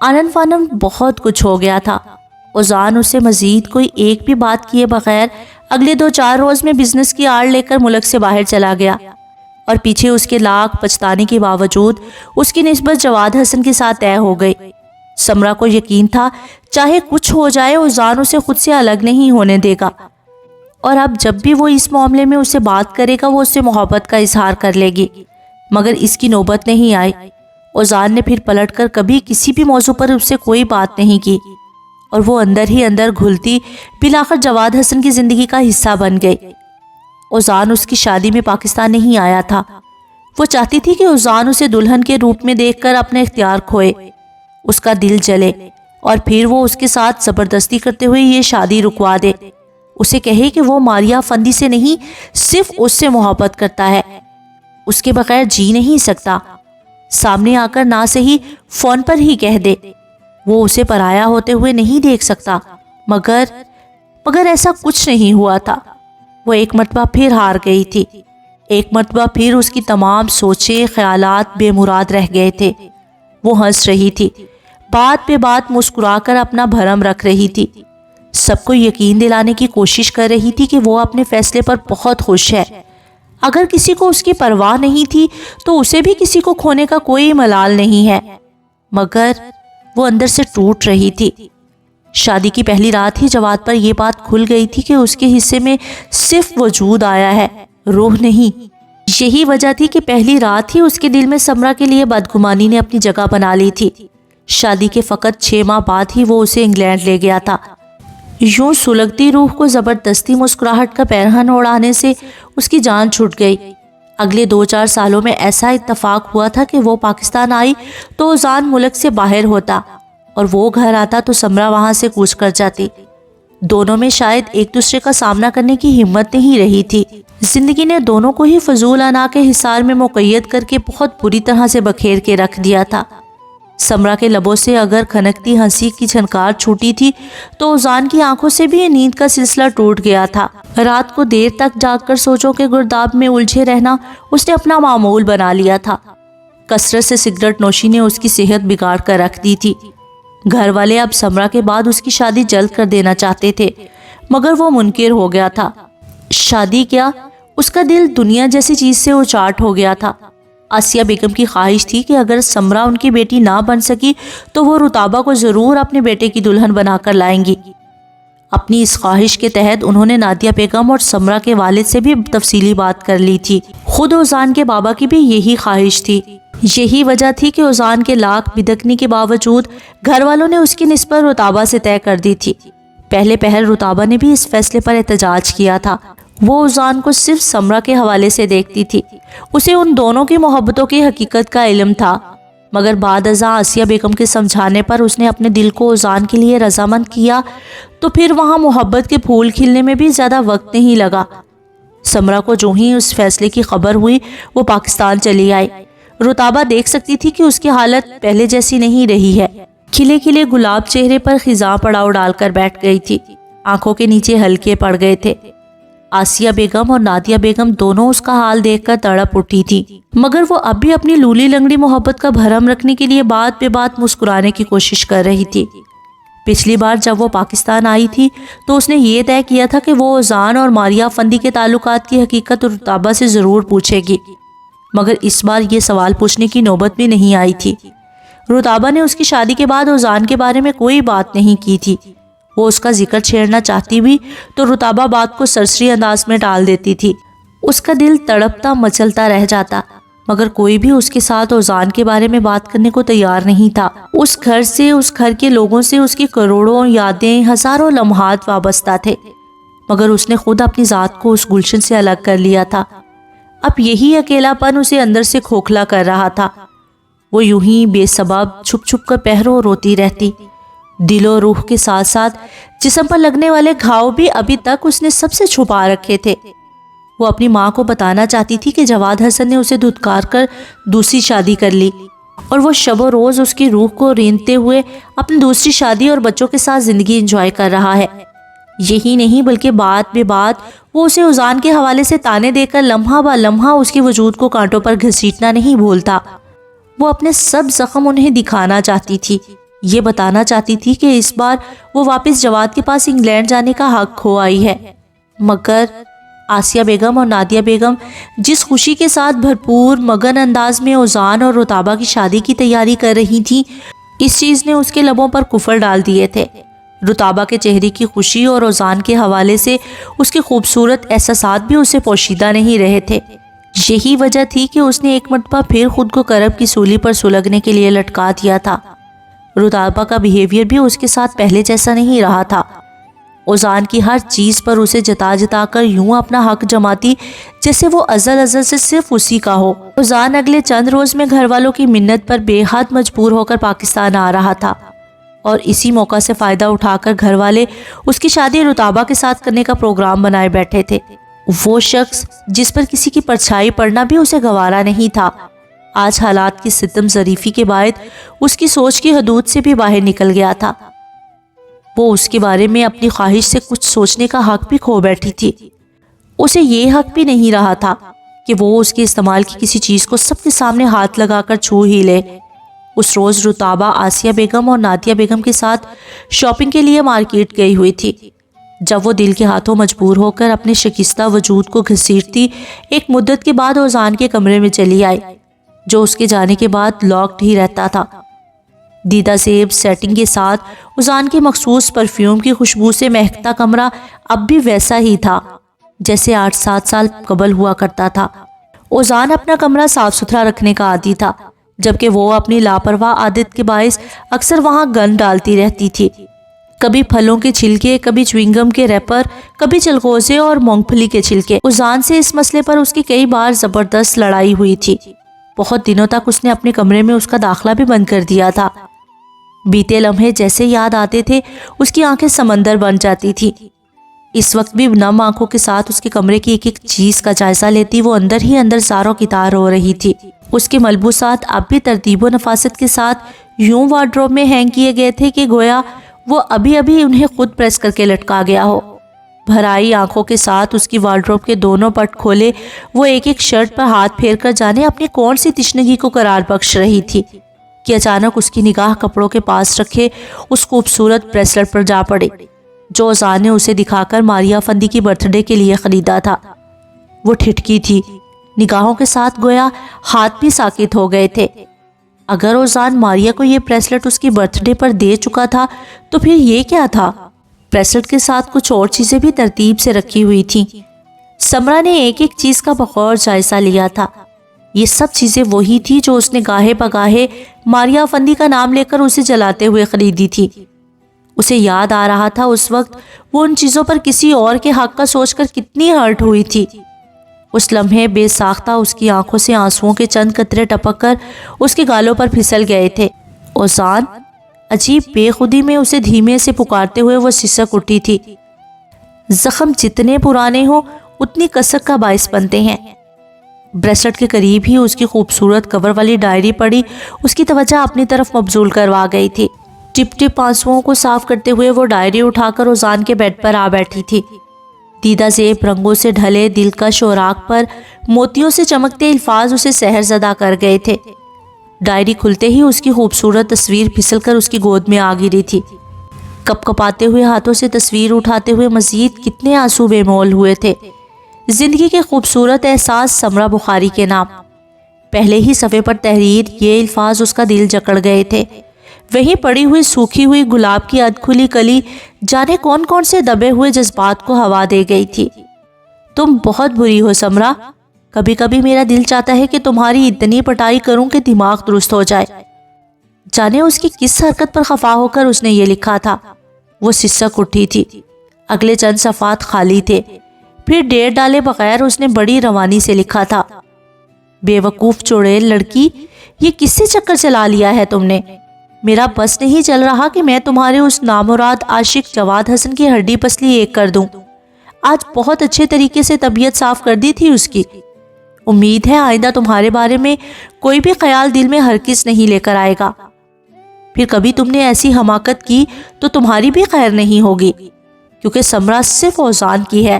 آنن فانن بہت کچھ ہو گیا تھا۔ اوزان اسے مزید کوئی ایک بھی بات کیے بغیر اگلے 2-4 روز میں بزنس کی آڑ لے کر ملک سے باہر چلا گیا، اور پیچھے اس کے لاکھ پچھتانے کے باوجود اس کی نسبت جواد حسن کے ساتھ طے ہو گئی۔ سمرہ کو یقین تھا چاہے کچھ ہو جائے اوزان اسے خود سے الگ نہیں ہونے دے گا، اور اب جب بھی وہ اس معاملے میں اسے بات کرے گا وہ اس سے محبت کا اظہار کر لے گی، مگر اس کی نوبت نہیں آئی۔ اوزان نے پھر پلٹ کر کبھی کسی بھی موضوع پر اس سے کوئی بات نہیں کی، اور وہ اندر ہی اندر گھلتی بالآخر جواد حسن کی زندگی کا حصہ بن گئی۔ اوزان اس کی شادی میں پاکستان نہیں آیا تھا۔ وہ چاہتی تھی کہ اوزان اسے دلہن کے روپ میں دیکھ کر اپنے اختیار کھوئے، اس کا دل جلے، اور پھر وہ اس کے ساتھ زبردستی کرتے ہوئے یہ شادی رکوا دے، اسے کہے کہ وہ ماریا افندی سے نہیں صرف اس سے محبت کرتا ہے، اس کے بغیر جی نہیں سکتا۔ سامنے آ کر نہ صحیح فون پر ہی کہہ دے، وہ اسے پرایا ہوتے ہوئے نہیں دیکھ سکتا، مگر ایسا کچھ نہیں ہوا تھا۔ وہ ایک مرتبہ پھر ہار گئی تھی، ایک مرتبہ پھر اس کی تمام سوچے خیالات بے مراد رہ گئے تھے۔ وہ ہنس رہی تھی، بات پہ بات مسکرا کر اپنا بھرم رکھ رہی تھی، سب کو یقین دلانے کی کوشش کر رہی تھی کہ وہ اپنے فیصلے پر بہت خوش ہے۔ اگر کسی کو اس کی پرواہ نہیں تھی تو اسے بھی کسی کو کھونے کا کوئی ملال نہیں ہے، مگر وہ اندر سے ٹوٹ رہی تھی۔ شادی کی پہلی رات ہی جواد پر یہ بات کھل گئی تھی کہ اس کے حصے میں صرف وجود آیا ہے، روح نہیں۔ یہی وجہ تھی کہ پہلی رات ہی اس کے دل میں سمرہ کے لیے بدگمانی نے اپنی جگہ بنا لی تھی۔ شادی کے فقط 6 ماہ بعد ہی وہ اسے انگلینڈ لے گیا تھا۔ یوں سلگتی روح کو زبردستی مسکراہٹ کا پیرہن اوڑھانے سے اس کی جان چھوٹ گئی۔ اگلے 2-4 سالوں میں ایسا اتفاق ہوا تھا کہ وہ پاکستان آئی تو اوزان ملک سے باہر ہوتا، اور وہ گھر آتا تو سمرہ وہاں سے کوچ کر جاتی۔ دونوں میں شاید ایک دوسرے کا سامنا کرنے کی ہمت نہیں رہی تھی۔ زندگی نے دونوں کو ہی فضول انا کے حصار میں مقید کر کے بہت بری طرح سے بکھیر کے رکھ دیا تھا۔ سمرہ کے لبوں سے اگر کھنکتی ہنسی کی چھنکار چھوٹی تھی تو اوزان کی آنکھوں سے بھی نیند کا سلسلہ ٹوٹ گیا تھا۔ رات کو دیر تک جاگ کر سوچوں کے گرداب میں الجھے رہنا اس نے اپنا معمول بنا لیا تھا۔ کثرت سے سگریٹ نوشی نے اس کی صحت بگاڑ کر رکھ دی تھی۔ گھر والے اب سمرہ کے بعد اس کی شادی جلد کر دینا چاہتے تھے، مگر وہ منکر ہو گیا تھا۔ شادی کیا، اس کا دل دنیا جیسی چیز سے اچاٹ ہو گیا تھا۔ آسیہ بیگم کی خواہش تھی کہ اگر سمرہ ان کی بیٹی نہ بن سکی تو وہ رتابہ کو ضرور اپنے بیٹے کی دلہن بنا کر لائیں گی۔ اپنی اس خواہش کے تحت انہوں نے نادیہ بیگم اور سمرہ کے والد سے بھی تفصیلی بات کر لی تھی۔ خود اوزان کے بابا کی بھی یہی خواہش تھی۔ یہی وجہ تھی کہ اوزان کے لاکھ بدکنی کے باوجود گھر والوں نے اس کی نسبت رتابہ سے طے کر دی تھی۔ پہلے پہل رتابہ نے بھی اس فیصلے پر احتجاج کیا تھا۔ وہ اوزان کو صرف سمرہ کے حوالے سے دیکھتی تھی، اسے ان دونوں کی محبتوں کی حقیقت کا علم تھا، مگر بعد ازاں آسیہ بیگم کے سمجھانے پر اس نے اپنے دل کو اوزان کے لیے رضامند کیا تو پھر وہاں محبت کے پھول کھلنے میں بھی زیادہ وقت نہیں لگا۔ سمرہ کو جو ہی اس فیصلے کی خبر ہوئی وہ پاکستان چلی آئی۔ رتابہ دیکھ سکتی تھی کہ اس کی حالت پہلے جیسی نہیں رہی ہے۔ کھلے کھلے گلاب چہرے پر خزاں پڑاؤ ڈال کر بیٹھ گئی تھی، آنکھوں کے نیچے ہلکے پڑ گئے تھے۔ آسیہ بیگم اور نادیہ بیگم دونوں اس کا حال دیکھ کر تڑپ اٹھی تھی، مگر وہ اب بھی اپنی لولی لنگڑی محبت کا بھرم رکھنے کے لیے بات بے بات مسکرانے کی کوشش کر رہی تھی۔ پچھلی بار جب وہ پاکستان آئی تھی تو اس نے یہ طے کیا تھا کہ وہ اوزان اور ماریا افندی کے تعلقات کی حقیقت رتابہ سے ضرور پوچھے گی، مگر اس بار یہ سوال پوچھنے کی نوبت بھی نہیں آئی تھی۔ رتابہ نے اس کی شادی کے بعد اوزان کے بارے میں کوئی بات نہیں کی تھی۔ وہ اس کا ذکر چھیڑنا چاہتی بھی تو رتابہ بات کو سرسری انداز میں ٹال دیتی تھی۔ اس کا دل تڑپتا مچلتا رہ جاتا، مگر کوئی بھی اس کے ساتھ اوزان کے بارے میں بات کرنے کو تیار نہیں تھا۔ اس گھر سے، اس گھر کے لوگوں سے اس کی کروڑوں یادیں، ہزاروں لمحات وابستہ تھے، مگر اس نے خود اپنی ذات کو اس گلشن سے الگ کر لیا تھا۔ اب یہی اکیلا پن اسے اندر سے کھوکھلا کر رہا تھا۔ وہ یوں ہی بے سبب چھپ چھپ کر پہرو روتی رہتی۔ دل و روح کے ساتھ ساتھ جسم پر لگنے والے گھاؤ بھی ابھی تک اس نے سب سے چھپا رکھے تھے۔ وہ اپنی ماں کو بتانا چاہتی تھی کہ جواد حسن نے اسے دھتکار کر دوسری شادی کر لی، اور وہ شب و روز اس کی روح کو رینتے ہوئے اپنی دوسری شادی اور بچوں کے ساتھ زندگی انجوائے کر رہا ہے۔ یہی نہیں بلکہ بات بے بات وہ اسے اوزان کے حوالے سے تانے دے کر لمحہ با لمحہ اس کے وجود کو کانٹوں پر گھسیٹنا نہیں بھولتا۔ وہ اپنے سب زخم انہیں دکھانا چاہتی تھی، یہ بتانا چاہتی تھی کہ اس بار وہ واپس جواد کے پاس انگلینڈ جانے کا حق کھو آئی ہے، مگر آسیہ بیگم اور نادیہ بیگم جس خوشی کے ساتھ بھرپور مگن انداز میں اوزان اور رتابہ کی شادی کی تیاری کر رہی تھیں، اس چیز نے اس کے لبوں پر کفر ڈال دیے تھے۔ رتابہ کے چہرے کی خوشی اور اوزان کے حوالے سے اس کے خوبصورت احساسات بھی اسے پوشیدہ نہیں رہے تھے۔ یہی وجہ تھی کہ اس نے ایک مرتبہ پھر خود کو کرب کی سولی پر سلگنے کے لیے لٹکا دیا تھا۔ رتابہ کا بیہیویئر بھی اس کے ساتھ پہلے جیسا نہیں رہا تھا۔ اوزان کی ہر چیز پر اسے جتا جتا کر یوں اپنا حق جماتی جیسے وہ ازل سے صرف اسی کا ہو۔ اوزان اگلے چند روز میں گھر والوں کی منت پر بے حد مجبور ہو کر پاکستان آ رہا تھا، اور اسی موقع سے فائدہ اٹھا کر گھر والے اس کی شادی رتابہ کے ساتھ کرنے کا پروگرام بنائے بیٹھے تھے۔ وہ شخص جس پر کسی کی پرچھائی پڑنا بھی اسے گوارا نہیں تھا، آج حالات کی ستم ظریفی کے باعث اس کی سوچ کی حدود سے بھی باہر نکل گیا تھا۔ وہ اس کے بارے میں اپنی خواہش سے کچھ سوچنے کا حق بھی کھو بیٹھی تھی۔ اسے یہ حق بھی نہیں رہا تھا کہ وہ اس کے استعمال کی کسی چیز کو سب کے سامنے ہاتھ لگا کر چھو ہی لے۔ اس روز رتابہ آسیہ بیگم اور نادیہ بیگم کے ساتھ شاپنگ کے لیے مارکیٹ گئی ہوئی تھی۔ جب وہ دل کے ہاتھوں مجبور ہو کر اپنے شکستہ وجود کو گھسیٹتی ایک مدت کے بعد اوزان کے کمرے میں چلی آئی، جو اس کے جانے کے بعد لاکڈ ہی رہتا تھا۔ دیدہ زیب سیٹنگ کے ساتھ اوزان کے مخصوص پرفیوم کی خوشبو سے مہکتا کمرہ اب بھی ویسا ہی تھا جیسے 8-7 سال قبل ہوا کرتا تھا۔ اوزان اپنا کمرہ صاف ستھرا رکھنے کا عادی تھا، جبکہ وہ اپنی لاپرواہ عادت کے باعث اکثر وہاں گند ڈالتی رہتی تھی۔ کبھی پھلوں کے چھلکے، کبھی چوئنگم کے ریپر، کبھی چلغوزے اور مونگ پھلی کے چھلکے۔ اوزان سے اس مسئلے پر اس کی کئی بار زبردست لڑائی ہوئی تھی۔ بہت دنوں تک اس نے اپنے کمرے میں اس کا داخلہ بھی بند کر دیا تھا۔ بیتے لمحے جیسے یاد آتے تھے اس کی آنکھیں سمندر بن جاتی تھی۔ اس وقت بھی نم آنکھوں کے ساتھ اس کے کمرے کی ایک ایک چیز کا جائزہ لیتی وہ اندر ہی اندر زاروں کی تار ہو رہی تھی۔ اس کے ملبوسات اب بھی ترتیب و نفاست کے ساتھ یوں وارڈروب میں ہینگ کیے گئے تھے کہ گویا وہ ابھی انہیں خود پریس کر کے لٹکا گیا ہو۔ بھرائی آنکھوں کے ساتھ اس کی وارڈروب کے دونوں پٹ کھولے وہ ایک ایک شرٹ پر ہاتھ پھیر کر جانے اپنی کون سی تشنگی کو قرار بخش رہی تھی کہ اچانک اس کی نگاہ کپڑوں کے پاس رکھے اس خوبصورت بریسلٹ پر جا پڑی جو اوزان نے اسے دکھا کر ماریا فندی کی برتھ ڈے کے لیے خریدا تھا۔ وہ ٹھٹکی تھی، نگاہوں کے ساتھ گویا ہاتھ بھی ساکت ہو گئے تھے۔ اگر اوزان ماریا کو یہ بریسلٹ اس کی برتھ ڈے پر دے چکا تھا تو پھر یہ کیا تھا؟ بریسلٹ کے ساتھ کچھ اور چیزیں بھی ترتیب سے رکھی ہوئی تھیں۔ سمرا نے ایک ایک چیز کا بغور جائزہ لیا تھا۔ یہ سب چیزیں وہی تھی جو اس نے گاہے بگاہے ماریا فندی کا نام لے کر اسے جلاتے ہوئے خریدی تھی۔ اسے یاد آ رہا تھا اس وقت وہ ان چیزوں پر کسی اور کے حق کا سوچ کر کتنی ہرٹ ہوئی تھی۔ اس لمحے بے ساختہ اس کی آنکھوں سے آنسوؤں کے چند قطرے ٹپک کر اس کے گالوں پر پھسل گئے تھے۔ اوزان، عجیب بے خودی میں اسے دھیمے سے پکارتے ہوئے وہ سسک اٹھی تھی۔ زخم جتنے پرانے ہوں اتنی کسک کا باعث بنتے ہیں۔ بریسلٹ کے قریب ہی اس کی خوبصورت کور والی ڈائری پڑی اس کی توجہ اپنی طرف مبذول کروا گئی تھی۔ ٹپ ٹپ آنسوؤں کو صاف کرتے ہوئے وہ ڈائری اٹھا کر اوزان کے بیڈ پر آ بیٹھی تھی۔ دیدہ زیب رنگوں سے ڈھلے دلکش اوراق پر موتیوں سے چمکتے الفاظ اسے سحر زدہ کر گئے تھے۔ ڈائری کھلتے ہی اس کی خوبصورت تصویر پھسل کر اس کی گود میں آ گری تھی۔ کپ کپاتے ہوئے ہاتھوں سے تصویر اٹھاتے ہوئے مزید کتنے آنسو بے مول ہوئے تھے۔ زندگی کے خوبصورت احساس سمرا بخاری کے نام۔ پہلے ہی صفحے پر تحریر یہ الفاظ اس کا دل جکڑ گئے تھے۔ وہیں پڑی ہوئی سوکھی ہوئی گلاب کی ادکھلی کلی جانے کون کون سے دبے ہوئے جذبات کو ہوا دے گئی تھی۔ تم بہت بری ہو سمرا، کبھی کبھی میرا دل چاہتا ہے کہ تمہاری اتنی پٹائی کروں کہ دماغ درست ہو جائے۔ جانے اس کی کس حرکت پر خفا ہو کر اس نے یہ لکھا تھا۔ وہ سسک اٹھی تھی۔ اگلے چند صفحات خالی تھے۔ پھر ڈیٹ ڈالے بغیر اس نے بڑی روانی سے لکھا تھا، بے وقوف چڑیل لڑکی، یہ کس سے چکر چلا لیا ہے تم نے؟ میرا بس نہیں چل رہا کہ میں تمہارے اس نامراد عاشق جواد حسن کی ہڈی پسلی ایک کر دوں۔ آج بہت اچھے طریقے سے طبیعت صاف کر دی تھی اس کی۔ امید ہے آئندہ تمہارے بارے میں کوئی بھی خیال دل میں ہرگز نہیں لے کر آئے گا۔ پھر کبھی تم نے ایسی حماقت کی تو تمہاری بھی خیر نہیں ہوگی، کیونکہ سمرا صرف اوزان کی ہے،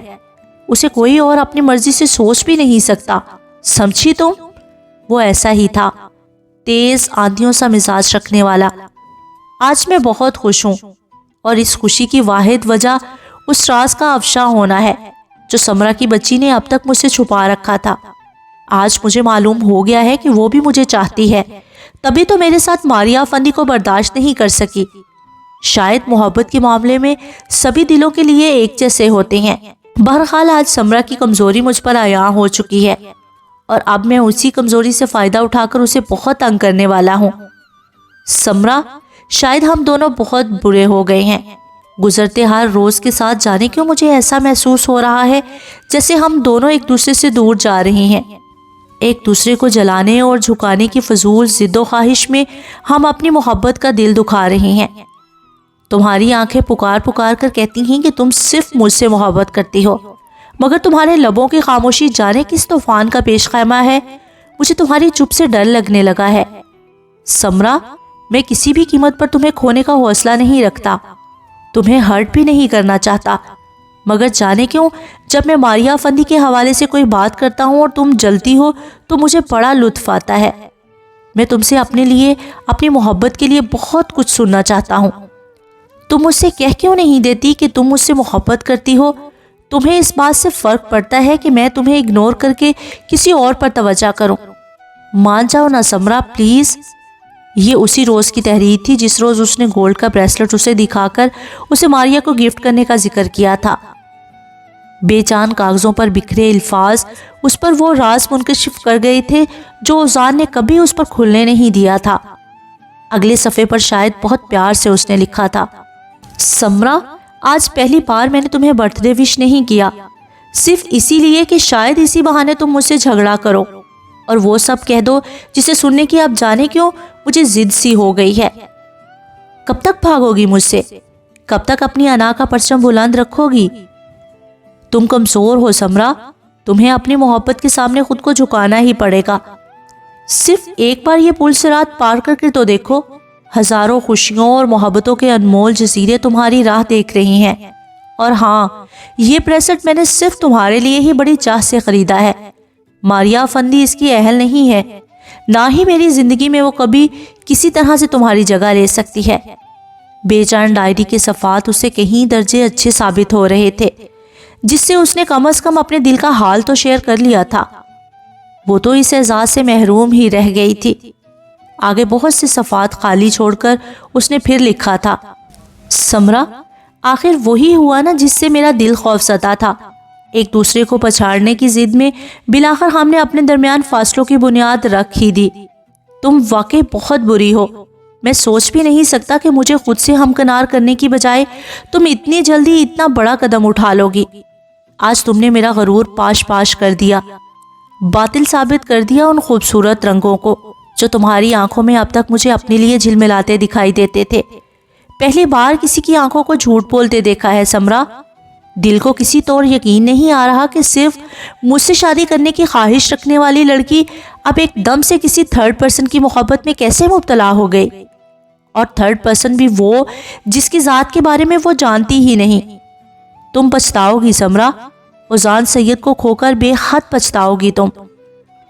اسے کوئی اور اپنی مرضی سے سوچ بھی نہیں سکتا، سمجھی تم؟ وہ ایسا ہی تھا، تیز آندھیوں سا مزاج رکھنے والا۔ آج میں بہت خوش ہوں، اور اس خوشی کی واحد وجہ اس راز کا افشا ہونا ہے جو سمرا کی بچی نے اب تک مجھ سے چھپا رکھا تھا۔ آج مجھے معلوم ہو گیا ہے کہ وہ بھی مجھے چاہتی ہے، تبھی تو میرے ساتھ ماریا افندی کو برداشت نہیں کر سکی۔ شاید محبت کے معاملے میں سبھی دلوں کے لیے ایک جیسے ہوتے ہیں۔ بہرحال آج سمرا کی کمزوری مجھ پر عیاں ہو چکی ہے، اور اب میں اسی کمزوری سے فائدہ اٹھا کر اسے بہت تنگ کرنے والا ہوں۔ سمرا، شاید ہم دونوں بہت برے ہو گئے ہیں۔ گزرتے ہر روز کے ساتھ جانے کیوں مجھے ایسا محسوس ہو رہا ہے جیسے ہم دونوں ایک دوسرے سے دور جا رہے ہیں۔ ایک دوسرے کو جلانے اور جھکانے کی فضول ضد و خواہش میں ہم اپنی محبت کا دل دکھا رہے ہیں۔ تمہاری آنکھیں پکار پکار کر کہتی ہیں کہ تم صرف مجھ سے محبت کرتی ہو، مگر تمہارے لبوں کی خاموشی جانے کس طوفان کا پیش خیمہ ہے۔ مجھے تمہاری چپ سے ڈر لگنے لگا ہے۔ سمرا، میں کسی بھی قیمت پر تمہیں کھونے کا حوصلہ نہیں رکھتا، تمہیں ہرٹ بھی نہیں کرنا چاہتا، مگر جانے کیوں جب میں ماریا افندی کے حوالے سے کوئی بات کرتا ہوں اور تم جلتی ہو تو مجھے بڑا لطف آتا ہے۔ میں تم سے اپنے لیے، اپنی محبت کے لیے بہت کچھ سننا چاہتا ہوں۔ تم مجھ سے کہہ کیوں نہیں دیتی کہ تم مجھ سے محبت کرتی ہو؟ تمہیں اس بات سے فرق پڑتا ہے کہ میں تمہیں اگنور کر کے کسی اور پر توجہ کروں؟ مان جاؤ نا سمرا، پلیز۔ یہ اسی روز کی تحریر تھی جس روز اس نے گولڈ کا بریسلٹ اسے دکھا کر اسے ماریا کو گفٹ کرنے کا ذکر کیا تھا۔ بے جان کاغذوں پر بکھرے الفاظ اس پر وہ راز منکشف کر گئے تھے جو اوزان نے کبھی اس پر کھلنے نہیں دیا تھا۔ اگلے صفحے پر شاید بہت پیار سے اس نے لکھا تھا، سمرا، آج پہلی بار میں نے تمہیں برتھ ڈے وش نہیں کیا، صرف اسی لیے کہ شاید اسی بہانے تم مجھ سے جھگڑا کرو اور وہ سب کہہ دو جسے سننے کی اب جانے کیوں مجھے ضد سی ہو گئی ہے۔ کب تک بھاگو گی مجھ سے؟ کب تک اپنی انا کا پرچم بلند رکھو گی؟ تم کمزور ہو سمرا، تمہیں اپنی محبت کے سامنے خود کو جھکانا ہی پڑے گا۔ صرف ایک بار یہ پل صراط پار کر کے تو دیکھو، ہزاروں خوشیوں اور محبتوں کے انمول جزیرے تمہاری راہ دیکھ رہی ہیں۔ اور ہاں، یہ بریسلٹ میں نے صرف تمہارے لیے ہی بڑی چاہ سے خریدا ہے۔ ماریا افندی اس کی اہل نہیں ہے، نہ ہی میری زندگی میں وہ کبھی کسی طرح سے تمہاری جگہ لے سکتی ہے۔ بے جان ڈائری کے صفحات اسے کہیں درجے اچھے ثابت ہو رہے تھے، جس سے اس نے کم از کم اپنے دل کا حال تو شیئر کر لیا تھا۔ وہ تو اس اعزاز سے محروم ہی رہ گئی تھی۔ آگے بہت سے صفحات خالی چھوڑ کر اس نے پھر لکھا تھا، سمرا، آخر وہی ہوا نا جس سے میرا دل خوف زدہ تھا۔ ایک دوسرے کو پچھاڑنے کی ضد میں بالآخر ہم نے اپنے درمیان فاصلوں کی بنیاد رکھ ہی دی۔ تم واقعی بہت بری ہو۔ میں سوچ بھی نہیں سکتا کہ مجھے خود سے ہمکنار کرنے کی بجائے تم اتنی جلدی اتنا بڑا قدم اٹھا لو گی۔ آج تم نے میرا غرور پاش پاش کر دیا، باطل ثابت کر دیا ان خوبصورت رنگوں کو جو تمہاری آنکھوں میں اب تک مجھے اپنے لیے جھلملاتے دکھائی دیتے تھے۔ پہلی بار کسی کی آنکھوں کو جھوٹ بولتے دیکھا ہے سمرا۔ دل کو کسی طور یقین نہیں آ رہا کہ صرف مجھ سے شادی کرنے کی خواہش رکھنے والی لڑکی اب ایک دم سے کسی تھرڈ پرسن کی محبت میں کیسے مبتلا ہو گئی، اور تھرڈ پرسن بھی وہ جس کی ذات کے بارے میں وہ جانتی ہی نہیں۔ تم پچھتاؤ گی سمرا، اوزان سید کو کھو کر بے حد پچھتاؤ گی تم۔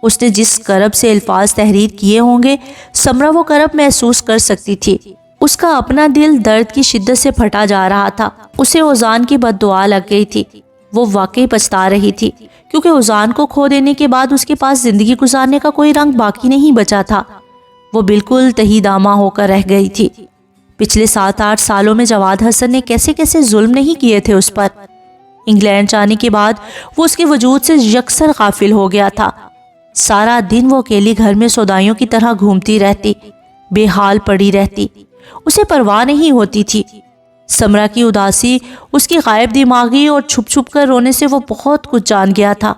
اس نے جس کرب سے الفاظ تحریر کیے ہوں گے، سمرا وہ کرب محسوس کر سکتی تھی۔ اس کا اپنا دل درد کی شدت سے پھٹا جا رہا تھا۔ اسے اوزان کی بد دعا لگ گئی تھی۔ وہ واقعی پچھتا رہی تھی، کیونکہ اوزان کو کھو دینے کے بعد اس کے پاس زندگی گزارنے کا کوئی رنگ باقی نہیں بچا تھا۔ وہ بالکل تہی دامہ ہو کر رہ گئی تھی۔ پچھلے 7-8 سالوں میں جواد حسن نے کیسے کیسے ظلم نہیں کیے تھے اس پر۔ انگلینڈ جانے کے بعد وہ اس کے وجود سے یکسر غافل ہو گیا تھا۔ سارا دن وہ اکیلی گھر میں سودائیوں کی طرح گھومتی رہتی، بے حال پڑی رہتی، اسے پرواہ نہیں ہوتی تھی۔ سمرا کی اداسی، اس کی غائب دماغی اور چھپ چھپ کر رونے سے وہ بہت کچھ جان گیا تھا۔